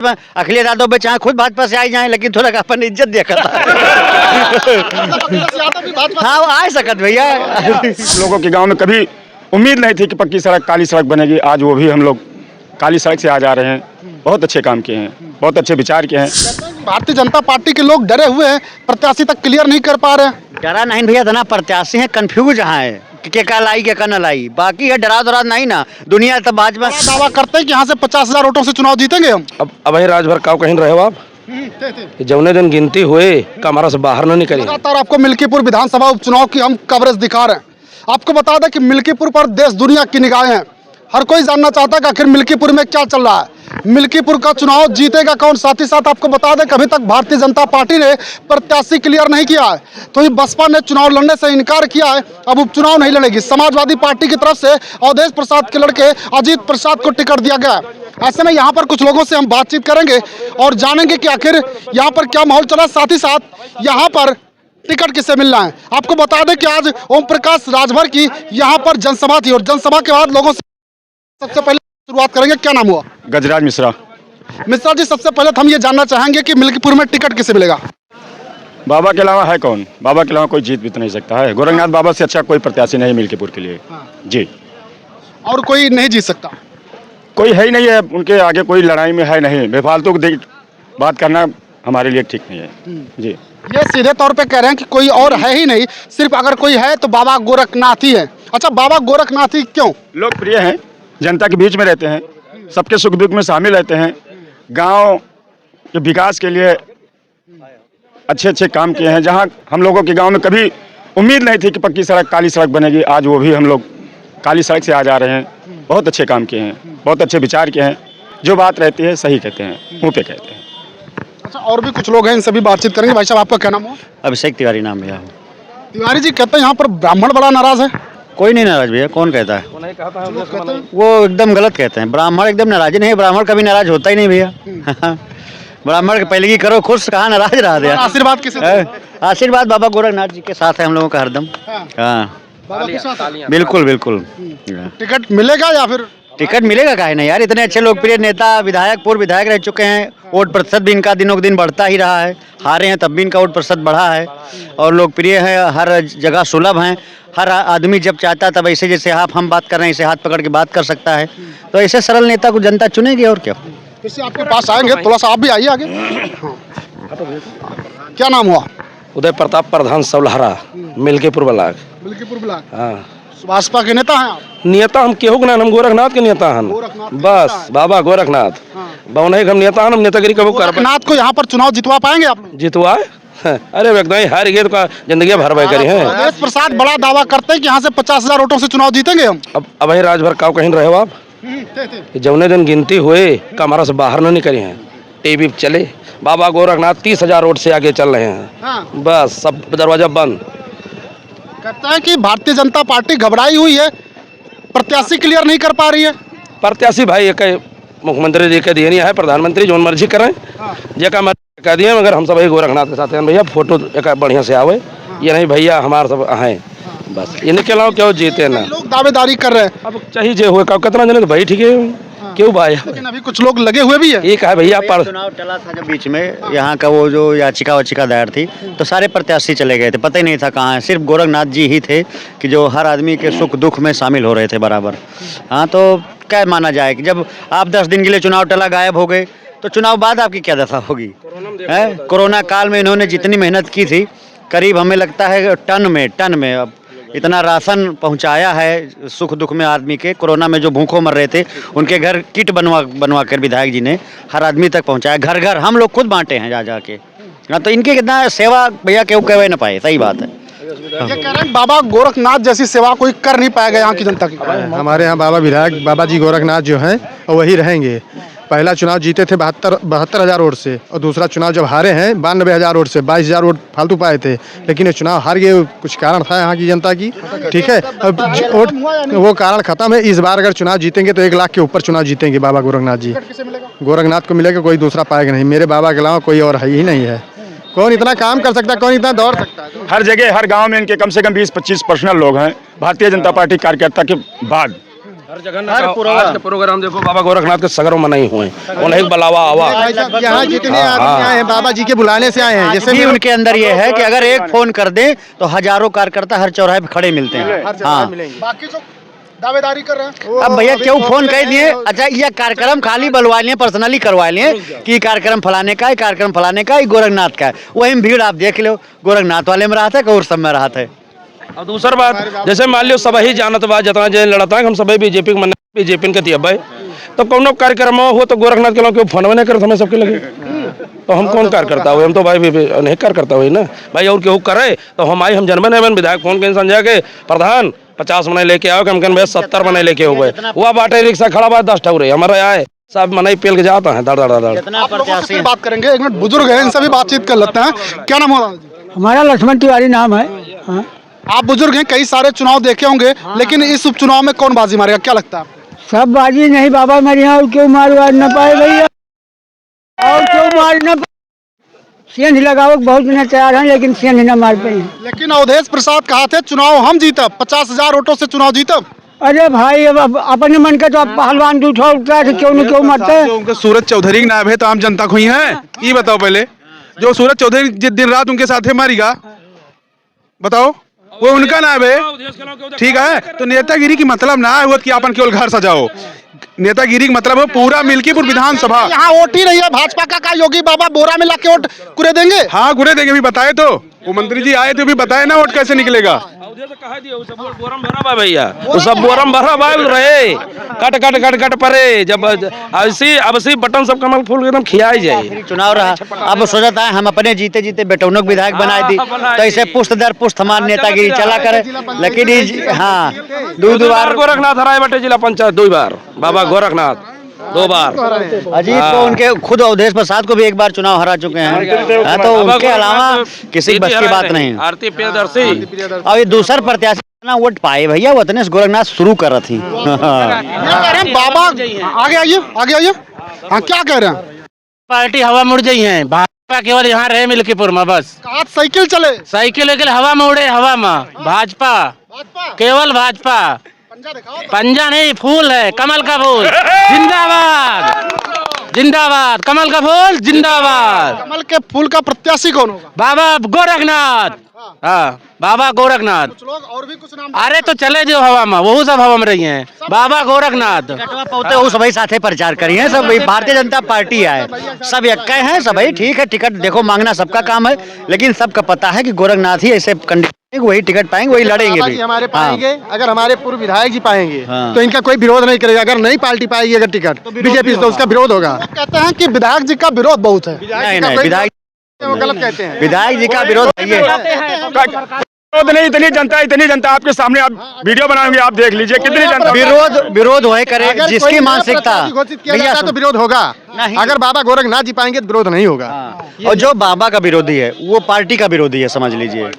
अखिलेश यादव पे चाहे खुद भाजपा से आई जाए, लेकिन थोड़ा अपन इज्जत देखा था। हाँ वो आ सकत भैया। लोगों के गांव में कभी उम्मीद नहीं थी कि पक्की सड़क, काली सड़क बनेगी। आज वो भी हम लोग काली सड़क से आ जा रहे हैं। बहुत अच्छे काम किए हैं, बहुत अच्छे विचार किए हैं। भारतीय जनता पार्टी के लोग डरे हुए हैं, प्रत्याशी तक क्लियर नहीं कर पा रहे हैं। डरा नहीं भैया, इतना प्रत्याशी है, कंफ्यूज जहाँ है के का लाई के का न लाई, बाकी है डरा दरा नहीं ना। दुनिया तब भाजपा दावा करते हैं कि यहाँ से 50,000 वोटों से चुनाव जीतेंगे हम। अब राज भर काव कहीं रहे हो आप कि जौने दिन गिनती हुए कमरा से बाहर न निकले। लगातार आपको मिल्कीपुर विधानसभा उपचुनाव की हम कवरेज दिखा रहे हैं। आपको बता दें कि मिल्कीपुर पर देश दुनिया की निगाहें हैं। हर कोई जानना चाहता है कि आखिर मिल्कीपुर में क्या चल रहा है, मिल्कीपुर का चुनाव जीतेगा कौन। साथ ही साथ आपको बता दें कि अभी तक भारतीय जनता पार्टी ने प्रत्याशी क्लियर नहीं किया है, तो ये बसपा ने चुनाव लड़ने से इनकार किया है। अब उपचुनाव नहीं लड़ेगी। समाजवादी पार्टी की तरफ से अवधेश प्रसाद के लड़के अजीत प्रसाद को टिकट दिया गया है। ऐसे में यहाँ पर कुछ लोगों से हम बातचीत करेंगे और जानेंगे कि आखिर यहाँ पर क्या माहौल चला। साथ ही साथ यहाँ पर टिकट किसे मिलना है। आपको बता दें कि आज ओम प्रकाश राजभर की यहाँ पर जनसभा थी और जनसभा के बाद लोगों से सबसे पहले शुरुआत करेंगे। क्या नाम हुआ? गजराज मिश्रा। मिश्रा जी, सबसे पहले हम ये जानना चाहेंगे कि मिल्कीपुर में टिकट किसे मिलेगा? बाबा के अलावा है कौन? बाबा के अलावा कोई जीत भी तो नहीं सकता है। गोरखनाथ बाबा से अच्छा कोई प्रत्याशी नहीं मिल्कीपुर के लिए। जी, और कोई नहीं जीत सकता? कोई है ही नहीं है। उनके आगे कोई लड़ाई में है नहीं। बेफालतू बात करना हमारे लिए ठीक नहीं है। जी, ये सीधे तौर पे कह रहे हैं कि कोई और है ही नहीं, सिर्फ अगर कोई है तो बाबा गोरखनाथ ही है। अच्छा, बाबा गोरखनाथ ही क्यों? लोकप्रिय हैं, जनता के बीच में रहते हैं, सबके सुख दुख में शामिल रहते हैं, गांव के विकास के लिए अच्छे अच्छे काम किए हैं। जहां हम लोगों के गांव में कभी उम्मीद नहीं थी कि पक्की सड़क, काली सड़क बनेगी, आज वो भी हम लोग काली सड़क से आ जा रहे हैं। बहुत अच्छे काम किए हैं, बहुत अच्छे विचार किए हैं। जो बात रहती है सही कहते हैं, मुँह पे कहते हैं। अच्छा, और भी कुछ लोग हैं, इनसे भी बातचीत करेंगे। भाई साहब, आपका क्या नाम हो? अभिषेक तिवारी नाम भैया। तिवारी जी, कहते हैं यहाँ पर ब्राह्मण बड़ा नाराज है। कोई नहीं नाराज भैया, कौन कहता है? वो एकदम गलत कहते हैं। ब्राह्मण एकदम नाराज नहीं, ब्राह्मण कभी नाराज होता ही नहीं भैया। ब्राह्मण के पहले की करो खुश, कहाँ नाराज रहा दे। आशीर्वाद किसे? आशीर्वाद बाबा गोरखनाथ जी के साथ है हम लोगों का हरदम। हाँ बाबा के साथ? बिल्कुल बिल्कुल। टिकट मिलेगा या फिर? टिकट मिलेगा काहे नहीं यार, इतने अच्छे लोकप्रिय नेता, विधायक, पूर्व विधायक रह चुके हैं। वोट प्रतिशत भी इनका दिनों दिन बढ़ता ही रहा है। हारे हैं तब भी इनका वोट प्रतिशत बढ़ा है और लोकप्रिय है, हर जगह सुलभ हैं। हर आदमी जब चाहता है तब ऐसे जैसे आप हम बात कर रहे हैं ऐसे हाथ पकड़ के बात कर सकता है। तो ऐसे सरल नेता को जनता चुनेगी और क्या। इससे आपके पास आएंगे, थोड़ा सा आप भी आइए आगे। क्या नाम हुआ? उदय प्रताप प्रधान सवलहरा, मिल्कीपुर ब्लॉक। मिल्कीपुर ब्लॉक। हाँ, भाजपा के नेता हैं आप? नेता हम केहू ना, हम गोरखनाथ के नेता हैं। बस बाबा गोरखनाथ बौने हम नेता हैं। हम नेतागिरी कबू कर गोरखनाथ को यहाँ पर चुनाव जितवा पाएंगे आप? जितवाए? अरे व्यक्ति हार गए तो जिंदगी भर भाई करी है। अवधेश प्रसाद बड़ा दावा करते हैं कि यहाँ से 50,000 वोटों से चुनाव जीतेंगे हम। अब राज भर काव कहीं रहे हो आप कि जौने दिन गिनती हुए कमरा से बाहर न निकले हैं। टीवी पे चले बाबा गोरखनाथ 30,000 वोट से आगे चल रहे हैं। बस सब दरवाजा बंद। कहता है कि भारतीय जनता पार्टी घबराई हुई है, प्रत्याशी क्लियर नहीं कर पा रही है। प्रत्याशी भाई एक मुख्यमंत्री जी के दिए नहीं है, प्रधानमंत्री जो मर्जी करें जेका मर्जी कह दिए, मगर हम सब गोरखनाथ के साथ हैं भैया। फोटो एक बढ़िया से आवे, ये नहीं भैया हमारे सब हैं बस। इनके अलावा क्यों जीते ना। लोग दावेदारी कर रहे हैं। अब चाहिए जे हुए कितना जने तो भाई ठीक है क्यों भाई। लेकिन अभी कुछ लोग लगे हुए भी है। एक है भैया पर चुनाव टला था जब बीच में यहाँ का वो जो याचिका वाचिका दायर थी, तो सारे प्रत्याशी चले गए थे, पता ही नहीं था कहाँ है। सिर्फ गोरखनाथ जी ही थे कि जो हर आदमी के सुख दुख में शामिल हो रहे थे बराबर। हाँ, तो क्या माना जाए कि जब आप 10 दिन के लिए चुनाव टला गायब हो गए तो चुनाव बाद आपकी क्या दशा होगी। कोरोना काल में इन्होंने जितनी मेहनत की थी, करीब हमें लगता है टन में अब इतना राशन पहुंचाया है सुख दुख में आदमी के। कोरोना में जो भूखों मर रहे थे उनके घर किट बनवा कर विधायक जी ने हर आदमी तक पहुंचाया। घर घर हम लोग खुद बांटे हैं जा के। हाँ, तो इनकी कितना सेवा भैया केहू कह ना पाए। सही बात है। ये कह रहे हैं बाबा गोरखनाथ जैसी सेवा कोई कर नहीं पाएगा यहाँ की जनता की। हमारे यहाँ बाबा विधायक बाबा जी गोरखनाथ जो हैं वही रहेंगे। पहला चुनाव जीते थे 72,000 वोट से और दूसरा चुनाव जब हारे हैं 92,000 वोट से, 22,000 वोट फालतू पाए थे। लेकिन ये चुनाव हार गए, कुछ कारण था यहाँ की जनता की। ठीक है, अब वो कारण खत्म है। इस बार अगर चुनाव जीतेंगे तो 1 लाख के ऊपर चुनाव जीतेंगे बाबा गोरखनाथ जी। गोरखनाथ को मिलेगा, कोई दूसरा पाएगा नहीं। मेरे बाबा के अलावा कोई और है ही नहीं है। कौन इतना काम कर सकता है, कौन इतना दौड़ सकता है। हर जगह हर गांव में इनके कम से कम 20-25 पर्सनल लोग हैं भारतीय जनता पार्टी कार्यकर्ता के बाद। हर जगह आज के प्रोग्राम देखो बाबा गोरखनाथ के सगरों में नहीं हुए, उन्हें बलावा आवा। यहाँ जितने आदमी आए हैं बाबा जी के बुलाने से आए हैं, जैसे भी उनके अंदर ये है कि अगर एक फोन कर दें तो हजारों कार्यकर्ता हर चौराहे पे खड़े मिलते हैं। हाँ, बाकी जो दावेदारी कर रहे हैं अब भैया क्यों फोन कर दिए? अच्छा, ये कार्यक्रम खाली बुलवा लिए, पर्सनली करवा लिए कि कार्यक्रम फलाने का है, कार्यक्रम फलाने का है, गोरखनाथ का है। वही में भीड़ आप देख लो, गोरखनाथ वाले में रहा था और सब में रहा था। और दूसरा बात, जैसे मान लो सब ही जानत बा जितना जो लड़ता है हम सब बीजेपी के मन बीजेपी के तियब तो कौनो कार्यक्रम हो तो गोरखनाथ के लोग फोन नहीं करते हमें सबके लगे, तो हम कौन कार्यकर्ता हुए? हम तो भाई नहीं कार्यकर्ता हुई ना भाई, और केहू करे तो हम आई, हम जनबे नहीं विधायक फोन के संजय के प्रधान 50 मने लेके आओ, कम कम 70 मने लेके हुए हुआ बाटे रिक्शा खड़ा बा 10 ठौरे हमारे आए सब मनाई पेल के जाता है दड़ दड़ दड़। आप लोगों से फिर बात करेंगे, एक मिनट बुजुर्ग हैं इनसे भी बातचीत कर लेते हैं। क्या नाम है? हमारा लक्ष्मण तिवारी नाम है। हाँ। आप बुजुर्ग हैं, कई सारे चुनाव देखे होंगे, लेकिन इस उपचुनाव में कौन बाजी मारेगा, क्या लगता है आपको? सब बाजी नहीं बाबा मेरे यहाँ, और क्यों मार न पाए भैया, और क्यों मार न पाए? सेंध लगाओ बहुत बिना तैयार हैं, लेकिन सेंध न मार पाए। लेकिन अवधेश प्रसाद कहा थे चुनाव हम जीतब, 50,000 वोटों से चुनाव जीतब। अरे भाई अब अपने मन के तो पहलवान दूठा उठता है, क्यों न क्यों मरते हैं। उनके सूरज चौधरी के नाम है तो आम जनता को ही है, ये बताओ पहले। जो सूरज चौधरी जिस दिन रात उनके साथ है मारेगा, बताओ वो उनका नाम है, ठीक है। तो नेतागिरी की मतलब ना है वो कि अपन केवल घर सजाओ, नेतागिरी का मतलब है पूरा मिल्कीपुर विधानसभा। यहाँ वोट ही नहीं है भाजपा का योगी बाबा बोरा में लाके वोट कुरे देंगे। हाँ गुरे देंगे, भी बताए तो वो मंत्री जी आए थे, भी बताए ना वोट कैसे निकलेगा। भैया वो सब बोरम भरा बाल रहे कट कट कट कट परे जब अब बटन सब कमल फूल एकदम खिया जाए। चुनाव रहा, अब सोचता है हम अपने जीते जीते बेटौनों को विधायक बनाए दी, तो ऐसे पुष्ट दर पुष्ट हमारी नेतागिरी चला करे। लेकिन हाँ, दो बार गोरखनाथ हराए बटे जिला पंचायत, 2 बार बाबा गोरखनाथ 2 बार। अजीत को उनके खुद अवधेश प्रसाद को भी 1 बार चुनाव हरा चुके हैं, तो उनके अलावा किसी बस की बात नहीं। आरती प्रियदर्शी और ये दूसरा प्रत्याशी ना वोट पाए भैया, वो इतने गोरखनाथ शुरू कर रही थी। क्या कह रहे हैं बाबा? आगे आइए, आगे आइए। हाँ, क्या कह रहे हैं? पार्टी हवा मुड़ गई है, भाजपा केवल यहाँ रहे मिल्कीपुर में बस। आज साइकिल चले, साइकिल वाइकिल हवा में उड़े, हवा में भाजपा, केवल भाजपा। पंजा नहीं, फूल है, कमल का फूल। जिंदाबाद जिंदाबाद, कमल का फूल जिंदाबाद। कमल के फूल का प्रत्याशी कौन होगा? बाबा गोरखनाथ। हाँ, बाबा गोरखनाथ। कुछ लोग और भी कुछ नाम। अरे तो चले जो हवा में, वो सब हवा में रही हैं। बाबा गोरखनाथ पौते वो सभी साथे प्रचार करी हैं, सब भारतीय जनता पार्टी आए, सब एक हैं, सब ठीक है। टिकट देखो मांगना सबका काम है, लेकिन सबका पता है कि गोरखनाथ ही ऐसे वही टिकट पाएंगे, वही लड़ेंगे भी। हमारे पाएंगे, अगर हमारे पूर्व विधायक जी पाएंगे हाँ। तो इनका कोई विरोध नहीं करेगा। अगर नई पार्टी पाएगी अगर टिकट बीजेपी तो उसका विरोध होगा। वो कहते हैं कि विधायक जी का विरोध बहुत है। नहीं नहीं, विधायक वो गलत कहते हैं। विधायक जी का विरोध है। इतनी जनता आपके सामने, आप वीडियो बनाएंगे, आप देख लीजिए कितनी जनता। विरोध होए करे, अगर जिसकी कोई मानसिकता घोषित किया जाता है तो विरोध होगा। अगर बाबा गोरखनाथ जी पाएंगे तो विरोध नहीं होगा। और जो बाबा का विरोधी है वो पार्टी का विरोधी है, समझ लीजिए।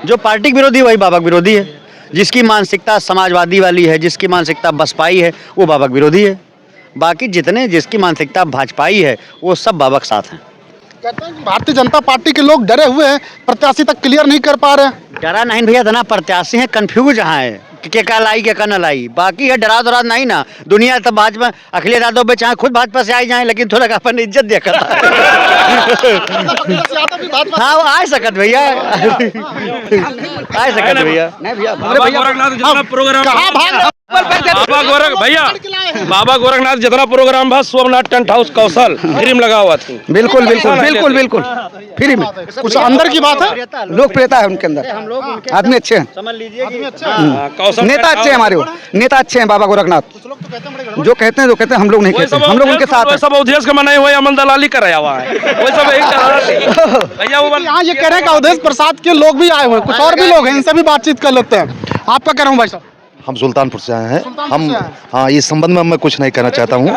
जो पार्टी का विरोधी वही बाबा का विरोधी है। जिसकी मानसिकता समाजवादी वाली है, जिसकी मानसिकता बसपाई है, वो बाबा का विरोधी है। बाकी जितने जिसकी मानसिकता भाजपाई है वो सब बाबा के साथ हैं। कहते हैं कि भारतीय जनता पार्टी के लोग डरे हुए हैं, प्रत्याशी तक क्लियर नहीं कर पा रहे हैं। डरा नहीं भैया, इतना प्रत्याशी है, कंफ्यूज है कि क्या लाई क्या न लाई। बाकी है डरा दरा नहीं ना, दुनिया तो भाजपा अखिलेश यादव पे चाहे खुद भाजपा से आ जाए, लेकिन थोड़ा अपन इज्जत दिया करता हाँ, वो आ सकत भैया, आ सकत भैया। नहीं भैया, बाबा गोरखनाथ जितना प्रोग्राम कहाँ भाग बाबा गोरखनाथ जितना प्रोग्राम था सोमनाथ टेंट हाउस कौशल क्रीम लगा हुआ थी। बिल्कुल बिल्कुल बिल्कुल बिल्कुल फ्री में। कुछ अंदर की बात है, लोकप्रियता है उनके अंदर, आदमी अच्छे हैं, समझ लीजिए कि कौशल नेता अच्छे हैं, हमारे वो नेता अच्छे हैं बाबा गोरखनाथ। जो कहते हैं हम लोग नहीं कहते, हम लोग उनके साथ हैं। सब अवधेश का मनाए हुए अमन दलाली कराया हुआ है, वो सब भैया वो यहाँ ये कह रहे हैं कि अवधेश प्रसाद के लोग भी आए हुए हैं, कुछ और भी लोग हैं, इनसे भी बातचीत कर लेते हैं। आपका कह रहा हूँ भाई साहब। हम सुल्तानपुर से आए हैं। सुल्तानपुर हम से आए हैं। हाँ, इस संबंध में मैं कुछ नहीं कहना चाहता हूँ।